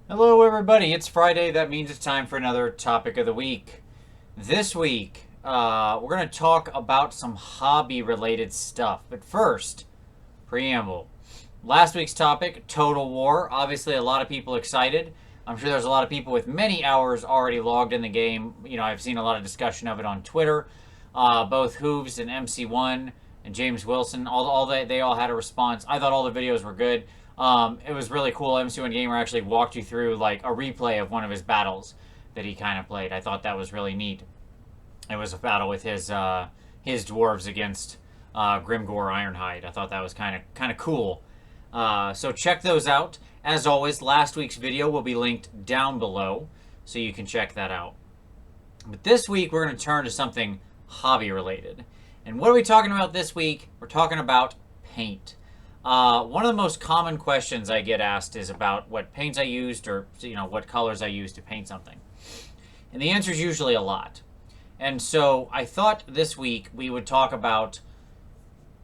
Hello, everybody. It's Friday. That means it's time for another topic of the week. This week, we're going to talk about some hobby related stuff. But first, preamble. Last week's topic, Total War. Obviously, a lot of people excited. I'm sure there's a lot of people with many hours already logged in the game. You know, I've seen a lot of discussion of it on Twitter. Both Hooves and MC1 and James Wilson, they all had a response. I thought all the videos were good. It was really cool. MC1 Gamer actually walked you through like a replay of one of his battles that he kind of played. I thought that was really neat. It was a battle with his dwarves against Grimgore Ironhide. I thought that was kind of cool. So check those out. As always, last week's video will be linked down below, so you can check that out. But this week we're going to turn to something hobby related. And what are we talking about this week? We're talking about paint. One of the most common questions I get asked is about what paints I used, or what colors I used to paint something. And the answer is usually a lot. And so I thought this week we would talk about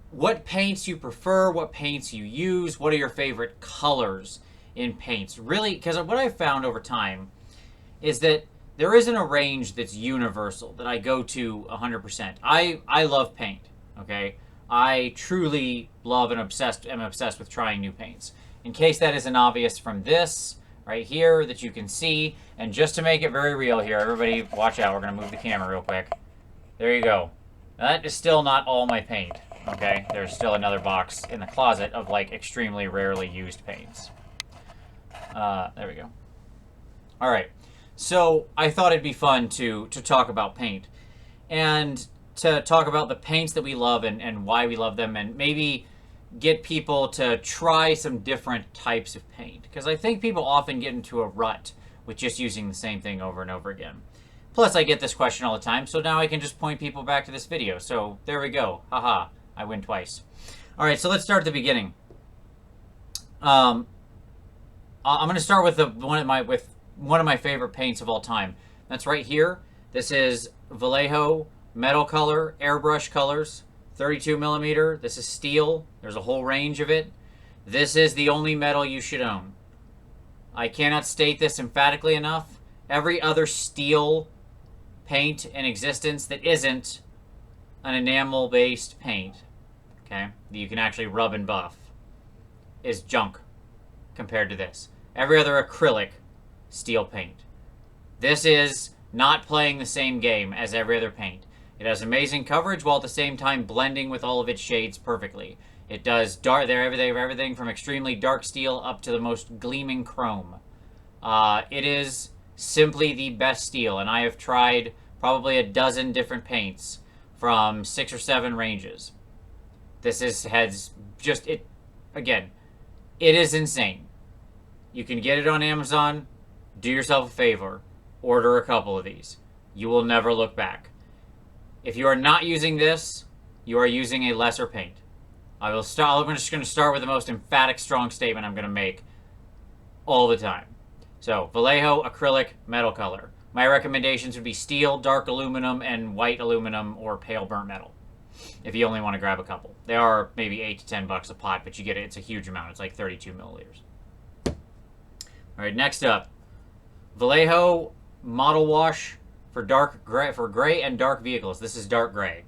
what paints you prefer, what paints you use, what are your favorite colors in paints. Really, because what I've found over time is that there isn't a range that's universal that I go to 100%. I love paint, okay? I truly love and am obsessed with trying new paints. In case that isn't obvious from this right here that you can see, and just to make it very real here, everybody watch out, we're going to move the camera real quick. There you go. Now, that is still not all my paint, okay? There's still another box in the closet of like extremely rarely used paints. There we go. All right. So I thought it'd be fun to talk about paint and to talk about the paints that we love and why we love them, and maybe get people to try some different types of paint. Because I think people often get into a rut with just using the same thing over and over again. Plus, I get this question all the time, so now I can just point people back to this video. So there we go. Haha, I win twice. All right, so let's start at the beginning. I'm going to start with one of my favorite paints of all time. That's right here. This is Vallejo metal color, airbrush colors, 32 millimeter. This is steel. There's a whole range of it. This is the only metal you should own. I cannot state this emphatically enough. Every other steel paint in existence that isn't an enamel-based paint, okay, that you can actually rub and buff, is junk compared to this. Every other acrylic steel paint. This is not playing the same game as every other paint. It has amazing coverage while at the same time blending with all of its shades perfectly. It does everything from extremely dark steel up to the most gleaming chrome. It is simply the best steel, and I have tried probably a dozen different paints from 6 or 7 ranges. This has just, again, it is insane. You can get it on Amazon. Do yourself a favor. Order a couple of these. You will never look back. If you are not using this, you are using a lesser paint. I'm just going to start with the most emphatic, strong statement I'm going to make all the time. So, Vallejo acrylic metal color. My recommendations would be steel, dark aluminum, and white aluminum or pale burnt metal. If you only want to grab a couple. They are maybe $8 to $10 a pot, but you get it. It's a huge amount. It's like 32 milliliters. All right, next up. Vallejo model wash for gray and dark vehicles. This is dark gray.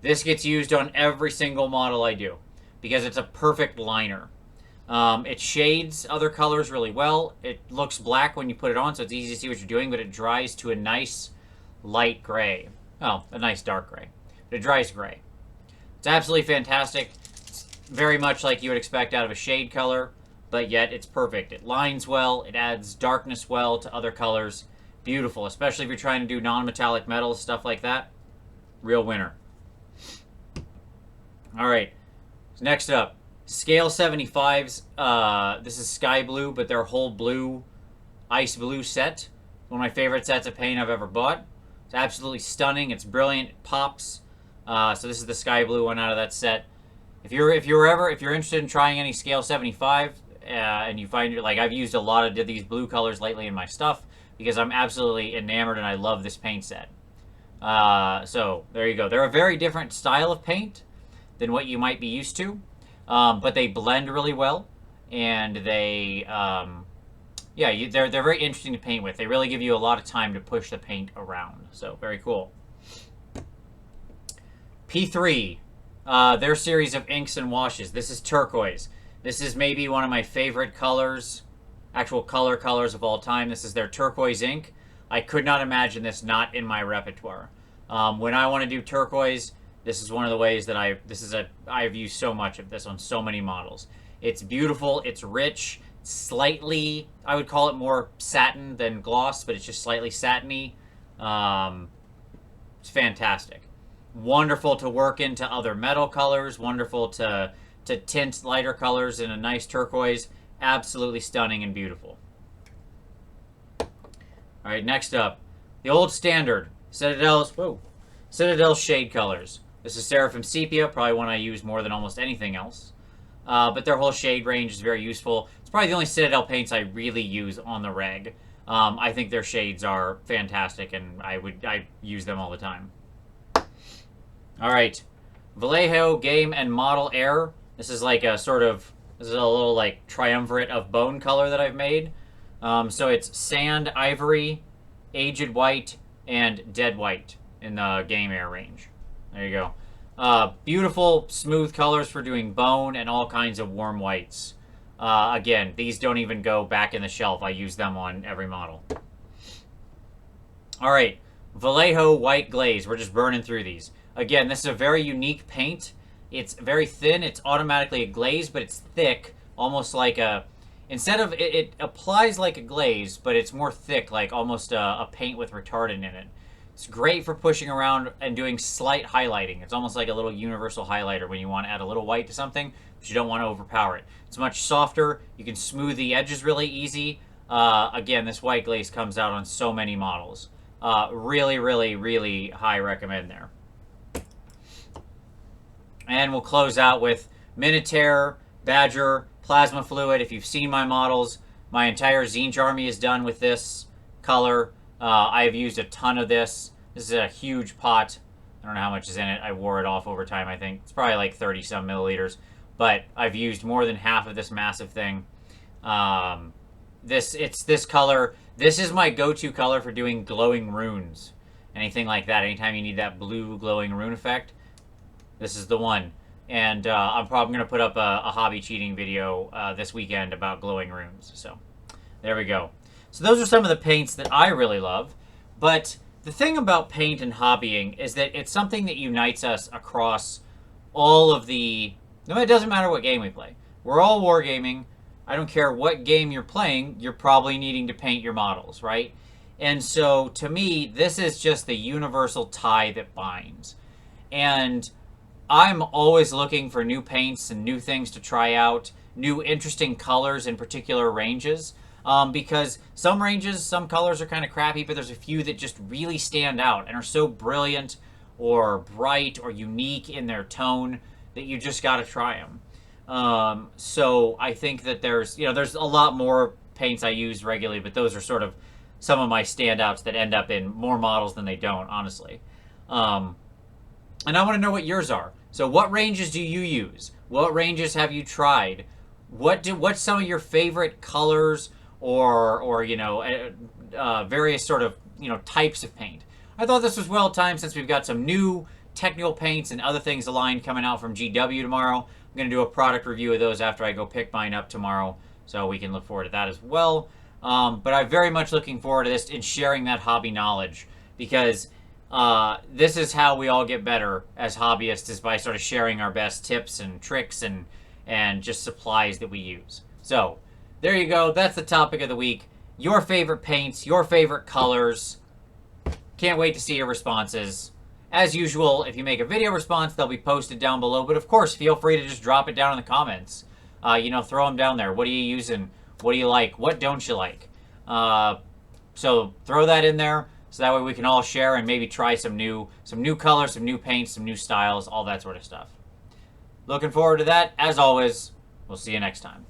This gets used on every single model I do because it's a perfect liner. It shades other colors really well. It looks black when you put it on, so it's easy to see what you're doing, but it dries to a nice light gray. Oh, a nice dark gray. But it dries gray. It's absolutely fantastic. It's very much like you would expect out of a shade color, but yet it's perfect. It lines well. It adds darkness well to other colors. Beautiful, especially if you're trying to do non-metallic metals, stuff like that. Real winner. All right, next up, Scale 75s. This is sky blue, but they're whole blue, ice blue set. One of my favorite sets of paint I've ever bought. It's absolutely stunning. It's brilliant. It pops. So this is the sky blue one out of that set. If you're interested in trying any Scale 75, and you find like I've used a lot of these blue colors lately in my stuff because I'm absolutely enamored and I love this paint set. So there you go. They're a very different style of paint than what you might be used to, but they blend really well, and they yeah, they're very interesting to paint with. They really give you a lot of time to push the paint around. So very cool. P3, their series of inks and washes. This is turquoise. This is maybe one of my favorite colors, actual colors of all time. This is their turquoise ink. I could not imagine this not in my repertoire. When I want to do turquoise, this is one of the ways that I've used so much of this on so many models. It's beautiful, it's rich, slightly, I would call it more satin than gloss, but it's just slightly satiny. It's fantastic. Wonderful to work into other metal colors, wonderful to tint lighter colors in a nice turquoise. Absolutely stunning and beautiful. All right, next up, the old standard, Citadel's shade colors. This is Seraphim Sepia, probably one I use more than almost anything else. But their whole shade range is very useful. It's probably the only Citadel paints I really use on the reg. I think their shades are fantastic, and I use them all the time. All right, Vallejo Game and Model Air. This is like this is a little like triumvirate of bone color that I've made. So it's sand, ivory, aged white, and dead white in the Game Air range. There you go. Beautiful, smooth colors for doing bone and all kinds of warm whites. Again, these don't even go back in the shelf. I use them on every model. All right, Vallejo White Glaze. We're just burning through these. Again, this is a very unique paint. It's very thin. It's automatically a glaze, but it's thick, almost like a... Instead of... It applies like a glaze, but it's more thick, like almost a paint with retardant in it. It's great for pushing around and doing slight highlighting. It's almost like a little universal highlighter when you want to add a little white to something, but you don't want to overpower it. It's much softer. You can smooth the edges really easy. Again, this white glaze comes out on so many models. Really, really, really high recommend there. And we'll close out with Minitaire, Badger, Plasma Fluid. If you've seen my models, my entire Zinj army is done with this color. I've used a ton of this. This is a huge pot. I don't know how much is in it. I wore it off over time, I think. It's probably like 30-some milliliters. But I've used more than half of this massive thing. It's this color. This is my go-to color for doing glowing runes. Anything like that. Anytime you need that blue glowing rune effect, this is the one. And I'm probably going to put up a hobby cheating video this weekend about glowing runes. So there we go. So those are some of the paints that I really love. But the thing about paint and hobbying is that it's something that unites us across all of the... No, it doesn't matter what game we play. We're all wargaming. I don't care what game you're playing, you're probably needing to paint your models, right? And so to me, this is just the universal tie that binds. And I'm always looking for new paints and new things to try out, new interesting colors in particular ranges. Because some ranges, some colors are kind of crappy, but there's a few that just really stand out and are so brilliant or bright or unique in their tone that you just got to try them. So I think that there's a lot more paints I use regularly, but those are sort of some of my standouts that end up in more models than they don't, honestly. And I want to know what yours are. So what ranges do you use? What ranges have you tried? What's some of your favorite colors or various sort of, types of paint? I thought this was well timed since we've got some new technical paints and other things aligned coming out from GW tomorrow. I'm going to do a product review of those after I go pick mine up tomorrow, so we can look forward to that as well. But I'm very much looking forward to this and sharing that hobby knowledge, because this is how we all get better as hobbyists, is by sort of sharing our best tips and tricks and just supplies that we use. So there you go. That's the topic of the week. Your favorite paints, your favorite colors. Can't wait to see your responses. As usual, if you make a video response, they'll be posted down below. But of course, feel free to just drop it down in the comments. Throw them down there. What are you using? What do you like? What don't you like? So throw that in there, so that way we can all share and maybe try some new colors, some new paints, some new styles, all that sort of stuff. Looking forward to that. As always, we'll see you next time.